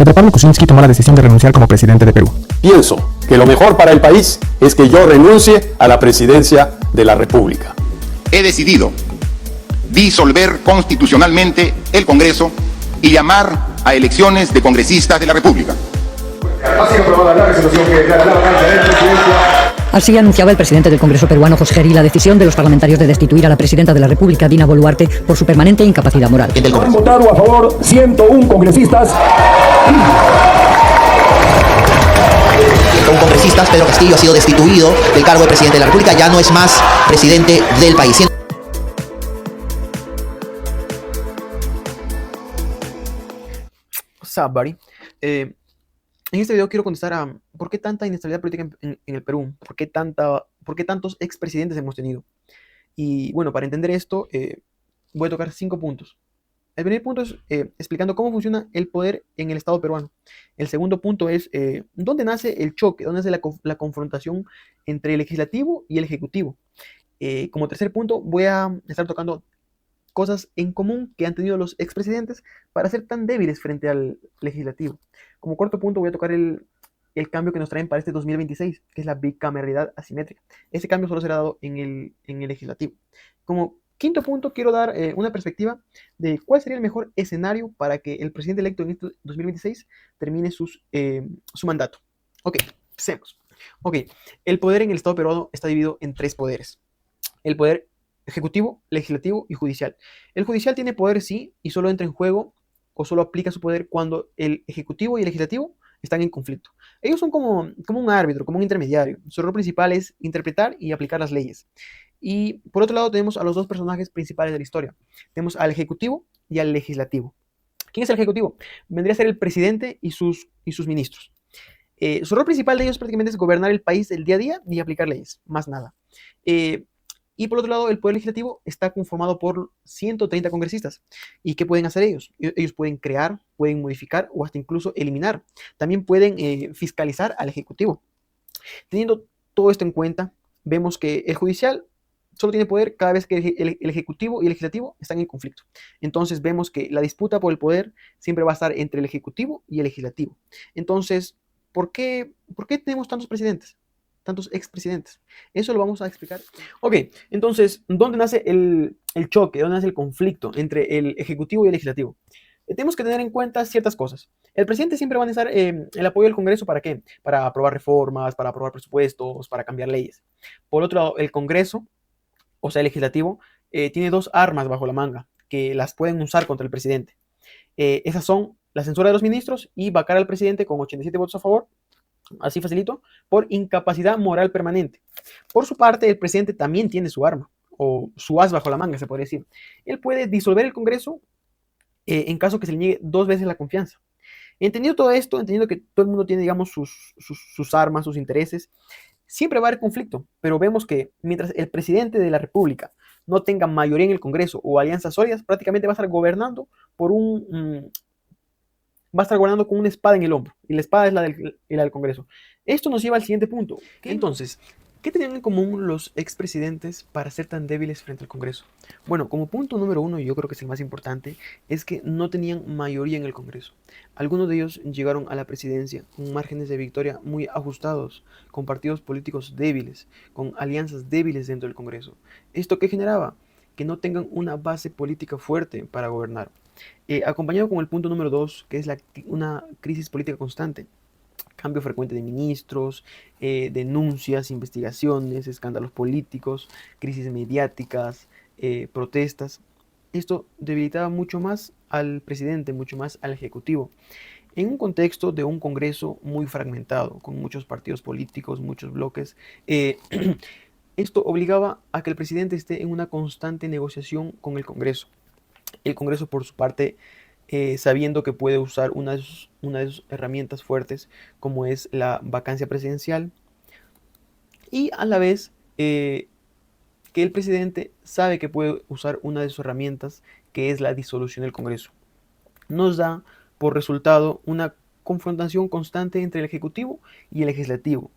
Pedro Pablo Kuczynski tomó la decisión de renunciar como presidente de Perú. Pienso que lo mejor para el país es que yo renuncie a la presidencia de la República. He decidido disolver constitucionalmente el Congreso y llamar a elecciones de congresistas de la República. Así anunciaba el presidente del Congreso peruano, José Geri, la decisión de los parlamentarios de destituir a la presidenta de la República, Dina Boluarte, por su permanente incapacidad moral. Han votado a favor 101 congresistas. Un congresista, Pedro Castillo, ha sido destituido del cargo de presidente de la República, ya no es más presidente del país. What's up, buddy? En este video quiero contestar a ¿por qué tanta inestabilidad política en el Perú? ¿Por qué tantos expresidentes hemos tenido? Y bueno, para entender esto, voy a tocar 5 puntos. El primer punto es explicando cómo funciona el poder en el Estado peruano. El segundo punto es dónde nace el choque, dónde nace la confrontación entre el legislativo y el ejecutivo. Como tercer punto, voy a estar tocando cosas en común que han tenido los expresidentes para ser tan débiles frente al legislativo. Como cuarto punto, voy a tocar el cambio que nos traen para este 2026, que es la bicameralidad asimétrica. Ese cambio solo será dado en el legislativo. Como quinto punto, quiero dar una perspectiva de cuál sería el mejor escenario para que el presidente electo en este 2026 termine su mandato. Ok, empecemos. Ok, el poder en el Estado peruano está dividido en 3 poderes. El poder ejecutivo, legislativo y judicial. El judicial tiene poder, sí, y solo entra en juego o solo aplica su poder cuando el ejecutivo y el legislativo están en conflicto. Ellos son como un árbitro, como un intermediario. Su rol principal es interpretar y aplicar las leyes. Y por otro lado tenemos a los 2 personajes principales de la historia. Tenemos al ejecutivo y al legislativo. ¿Quién es el ejecutivo? Vendría a ser el presidente y sus ministros. Su rol principal de ellos prácticamente es gobernar el país el día a día y aplicar leyes, más nada. Y por otro lado, el Poder Legislativo está conformado por 130 congresistas. ¿Y qué pueden hacer ellos? Ellos pueden crear, pueden modificar o hasta incluso eliminar. También pueden fiscalizar al Ejecutivo. Teniendo todo esto en cuenta, vemos que el judicial solo tiene poder cada vez que el Ejecutivo y el Legislativo están en conflicto. Entonces vemos que la disputa por el poder siempre va a estar entre el Ejecutivo y el Legislativo. Entonces, ¿por qué tenemos tantos presidentes? Tantos expresidentes. Eso lo vamos a explicar. Ok, entonces, ¿dónde nace el choque? ¿Dónde nace el conflicto entre el Ejecutivo y el Legislativo? Tenemos que tener en cuenta ciertas cosas. El presidente siempre va a necesitar el apoyo del Congreso. ¿Para qué? Para aprobar reformas, para aprobar presupuestos, para cambiar leyes. Por otro lado, el Congreso, o sea, el Legislativo, tiene 2 armas bajo la manga que las pueden usar contra el presidente. Esas son la censura de los ministros y vacar al presidente con 87 votos a favor, así facilito, por incapacidad moral permanente. Por su parte, el presidente también tiene su arma, o su as bajo la manga, se podría decir. Él puede disolver el Congreso en caso que se le niegue 2 veces la confianza. Entendiendo todo esto, entendiendo que todo el mundo tiene, digamos, sus armas, sus intereses, siempre va a haber conflicto, pero vemos que mientras el presidente de la República no tenga mayoría en el Congreso o alianzas sólidas, prácticamente va a estar gobernando va a estar gobernando con una espada en el hombro, y la espada es la del Congreso. Esto nos lleva al siguiente punto. Entonces, ¿qué tenían en común los expresidentes para ser tan débiles frente al Congreso? Bueno, como punto número 1, y yo creo que es el más importante, es que no tenían mayoría en el Congreso. Algunos de ellos llegaron a la presidencia con márgenes de victoria muy ajustados, con partidos políticos débiles, con alianzas débiles dentro del Congreso. ¿Esto qué generaba? Que no tengan una base política fuerte para gobernar. Acompañado con el punto número 2, que es una crisis política constante. Cambio frecuente de ministros, denuncias, investigaciones, escándalos políticos, crisis mediáticas, protestas. Esto debilitaba mucho más al presidente, mucho más al Ejecutivo, en un contexto de un Congreso muy fragmentado, con muchos partidos políticos, muchos bloques. Esto obligaba a que el presidente esté en una constante negociación con el Congreso. El Congreso, por su parte, sabiendo que puede usar una de sus herramientas fuertes, como es la vacancia presidencial, y a la vez que el presidente sabe que puede usar una de sus herramientas, que es la disolución del Congreso. Nos da por resultado una confrontación constante entre el Ejecutivo y el Legislativo.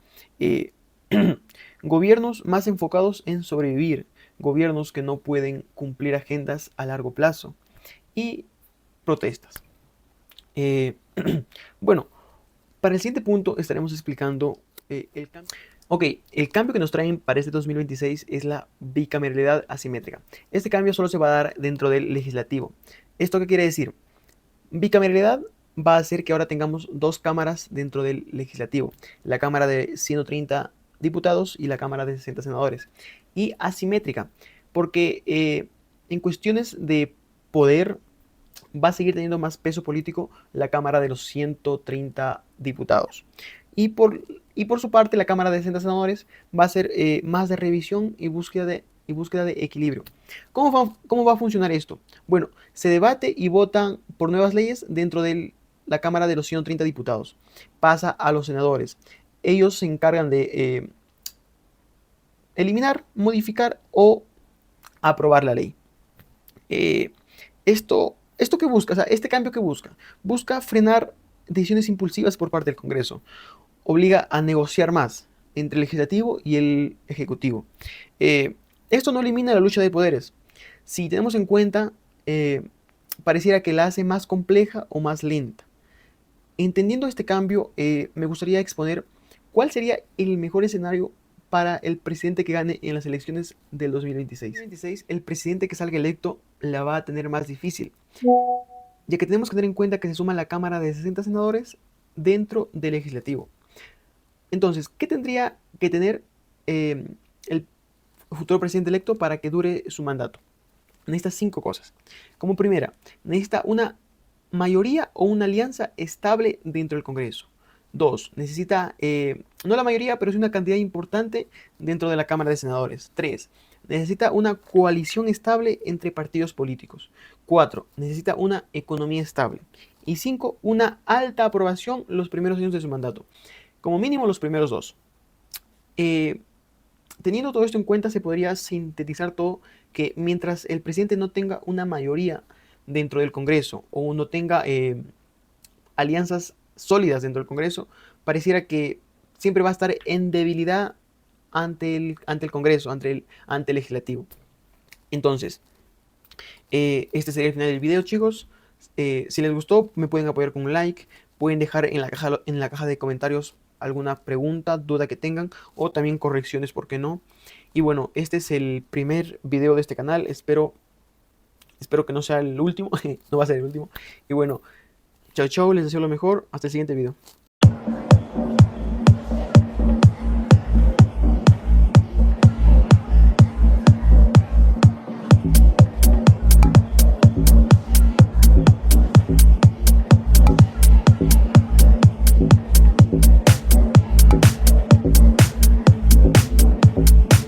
Gobiernos más enfocados en sobrevivir, gobiernos que no pueden cumplir agendas a largo plazo y protestas. Eh, bueno, para el siguiente punto estaremos explicando el cambio. Ok, el cambio que nos traen para este 2026 es la bicameralidad asimétrica. Este cambio solo se va a dar dentro del legislativo. ¿Esto qué quiere decir? Bicameralidad va a hacer que ahora tengamos dos cámaras dentro del legislativo. La Cámara de 130 diputados y la Cámara de 60 senadores. Y asimétrica, porque en cuestiones de poder va a seguir teniendo más peso político la Cámara de los 130 diputados. Y por su parte, la Cámara de 60 senadores va a ser más de revisión y búsqueda de equilibrio. ¿Cómo va a funcionar esto? Bueno, se debate y votan por nuevas leyes dentro de la Cámara de los 130 diputados. Pasa a los senadores. Ellos se encargan de eliminar, modificar o aprobar la ley. ¿Esto qué busca? O sea, este cambio que busca frenar decisiones impulsivas por parte del Congreso. Obliga a negociar más entre el legislativo y el ejecutivo. Esto no elimina la lucha de poderes. Si tenemos en cuenta, pareciera que la hace más compleja o más lenta. Entendiendo este cambio, me gustaría exponer cuál sería el mejor escenario para el presidente que gane en las elecciones del 2026. En 2026, el presidente que salga electo la va a tener más difícil, ya que tenemos que tener en cuenta que se suma la Cámara de 60 senadores dentro del legislativo. Entonces, ¿qué tendría que tener el futuro presidente electo para que dure su mandato? Necesita 5 cosas. Como primera, necesita una mayoría o una alianza estable dentro del Congreso. 2, necesita, no la mayoría, pero sí una cantidad importante dentro de la Cámara de Senadores. 3, necesita una coalición estable entre partidos políticos. 4, necesita una economía estable. Y 5, una alta aprobación los primeros años de su mandato. Como mínimo los primeros 2. Teniendo todo esto en cuenta, se podría sintetizar todo que mientras el presidente no tenga una mayoría dentro del Congreso o no tenga alianzas sólidas dentro del Congreso, pareciera que siempre va a estar en debilidad ante el Congreso, ante el legislativo. Entonces, este sería el final del video, chicos. Si les gustó, me pueden apoyar con un like, pueden dejar en la caja de comentarios alguna pregunta, duda que tengan o también correcciones, ¿por qué no? Y bueno, este es el primer video de este canal, espero que no sea el último, no va a ser el último. Y bueno, chao chao, les deseo lo mejor, hasta el siguiente video.